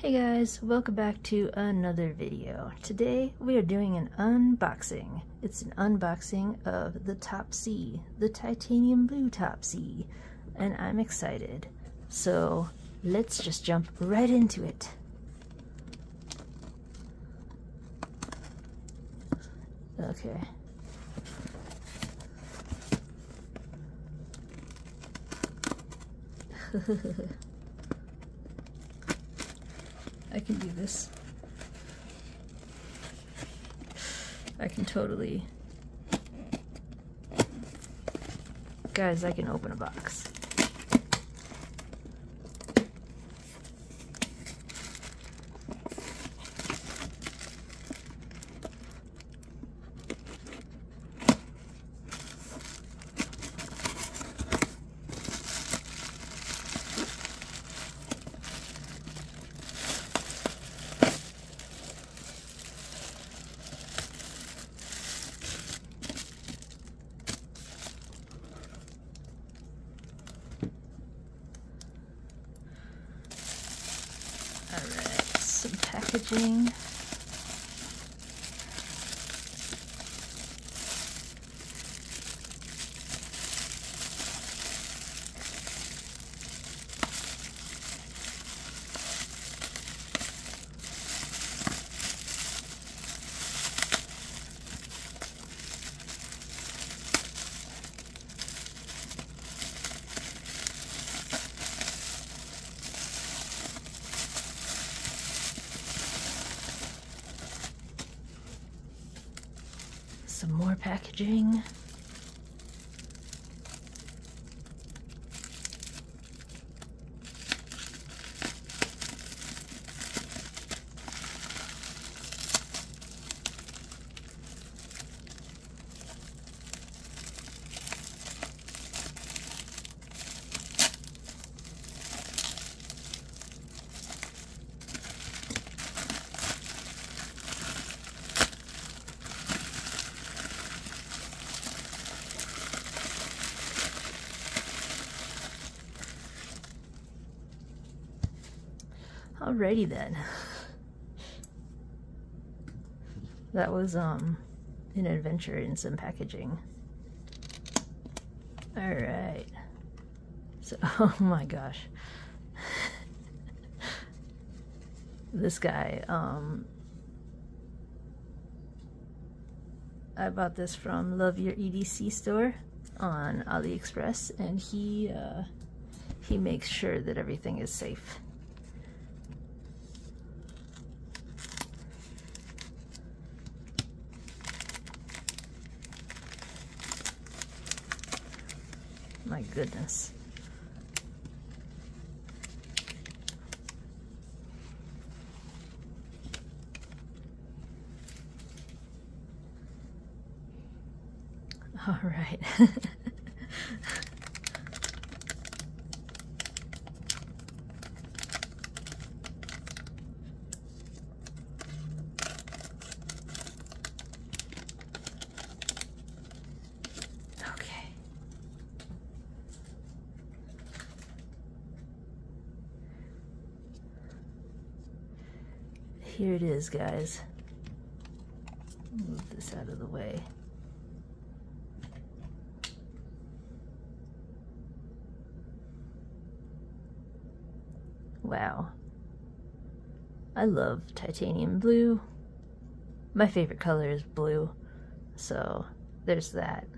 Hey guys, welcome back to another video. Today we are doing an unboxing. It's an unboxing of the TopC, the titanium blue TopC, and I'm excited. So let's just jump right into it. Okay. I can do this. I can totally... Guys, I can open a box. Alright, some packaging. Some more packaging. Alrighty then. That was an adventure in some packaging. Alright. So, oh my gosh. This guy, I bought this from Love Your EDC store on AliExpress, and he makes sure that everything is safe. My goodness. All right. Here it is, guys. Move this out of the way. Wow. I love titanium blue. My favorite color is blue, so there's that.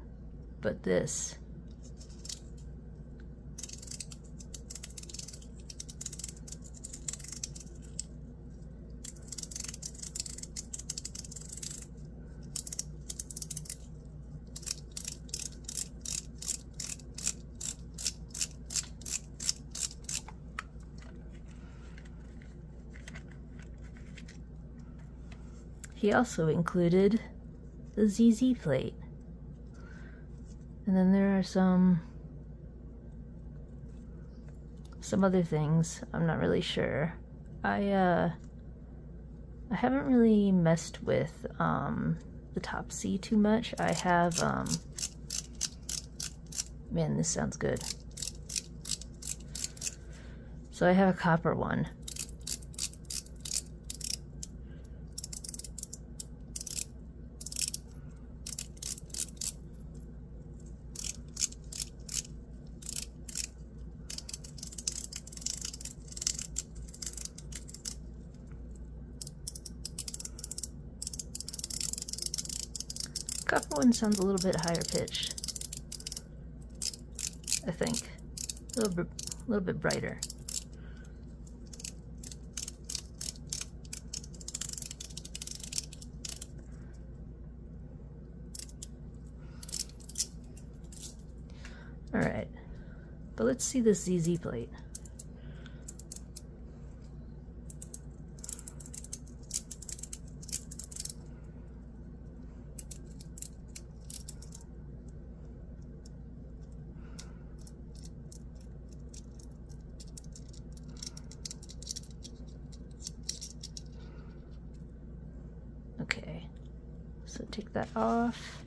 But this... He also included the ZZ plate. And then there are some other things. I'm not really sure. I haven't really messed with the TopC too much. I have man, this sounds good. So I have a copper one. copper one sounds a little bit higher pitched, I think. A little bit brighter. All right, but let's see this ZZ plate. Okay, so take that off.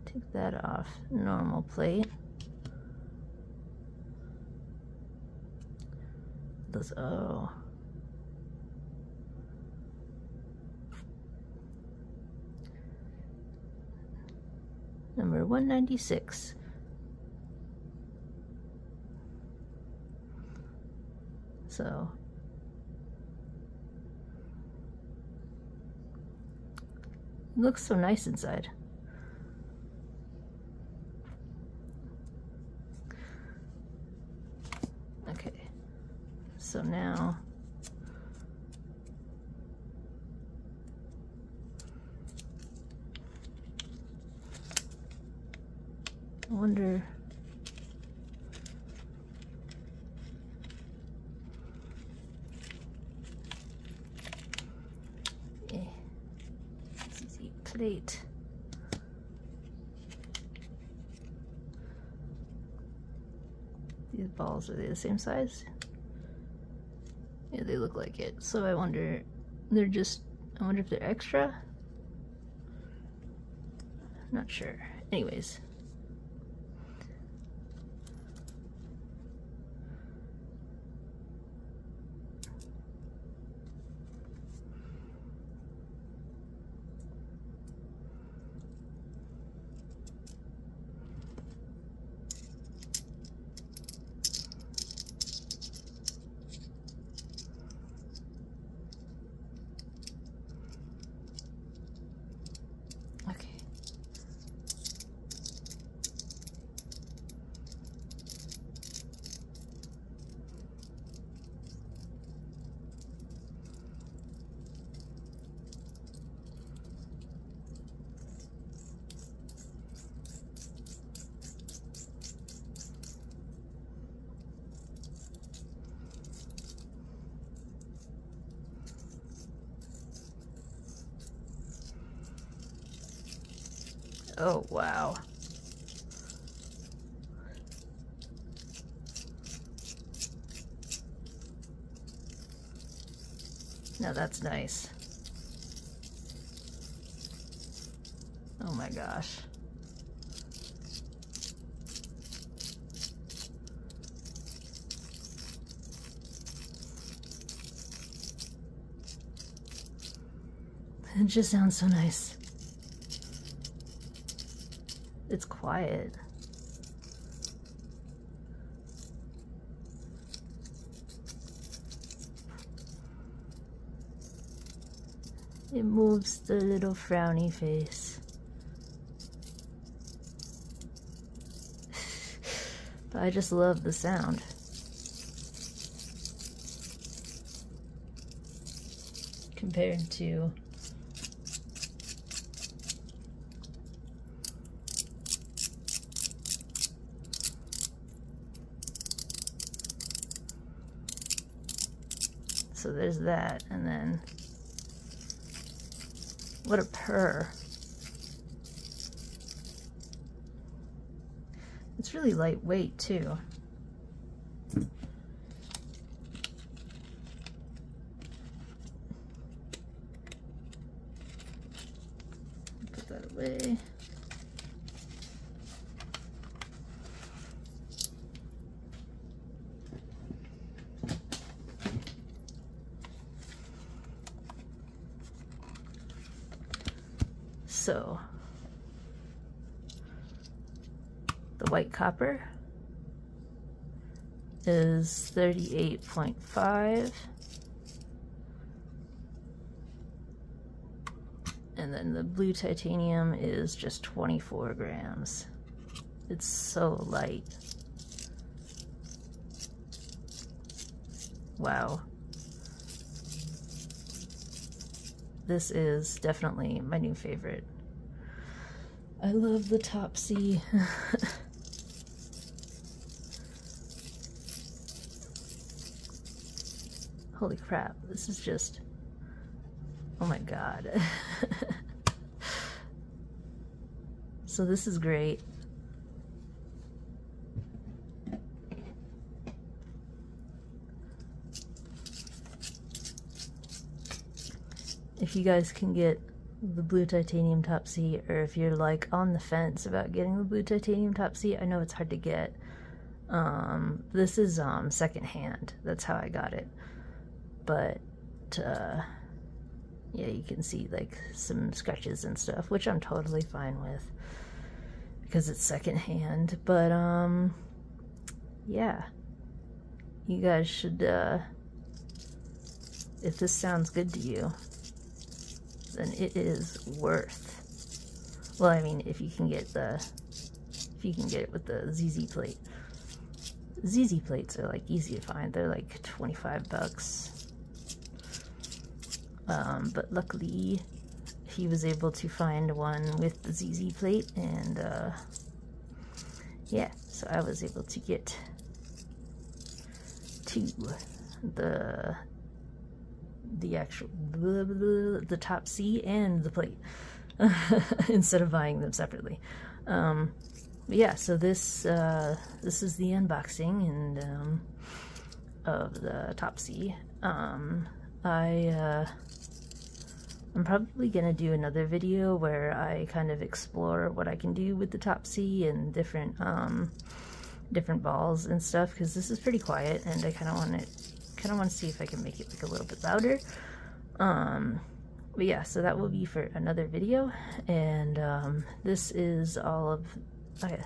Take that off. Normal plate. Those, oh. Number 196. So it looks so nice inside. Okay, so now I wonder, ZZ plate. These balls, are they the same size? Yeah, they look like it. So I wonder, I wonder if they're extra? Not sure. Anyways. Oh, wow. Now that's nice. Oh my gosh. It just sounds so nice. It's quiet. It moves the little frowny face. But I just love the sound. Compared to so there's that, and then what a purr. It's really lightweight too. Put that away. So the white copper is 38.5. And then the blue titanium is just 24 grams. It's so light. Wow. This is definitely my new favorite. I love the TopC. Holy crap, this is just, oh my god. So this is great. If you guys can get the blue titanium TopC, or if you're like on the fence about getting the blue titanium TopC, I know it's hard to get. This is secondhand. That's how I got it. But yeah, you can see like some scratches and stuff, which I'm totally fine with because it's secondhand. But yeah, you guys should, if this sounds good to you, then it is worth, well, I mean, if you can get it with the ZZ plate. ZZ plates are like easy to find. They're like 25 bucks. But luckily he was able to find one with the ZZ plate, and yeah, so I was able to get two, the actual the TopC and the plate instead of buying them separately. But yeah, so this is the unboxing and of the TopC. I'm probably gonna do another video where I kind of explore what I can do with the TopC and different balls and stuff, because this is pretty quiet and I kind of want to see if I can make it like a little bit louder. But yeah, so that will be for another video, and this is all I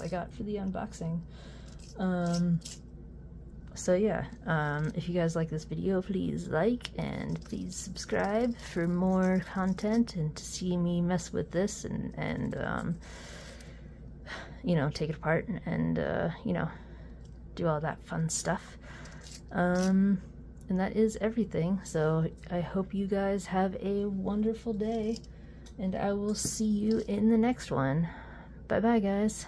got for the unboxing. So yeah, if you guys like this video, please like and please subscribe for more content and to see me mess with this and you know, take it apart and you know, do all that fun stuff. And that is everything. So I hope you guys have a wonderful day, and I will see you in the next one. Bye bye, guys.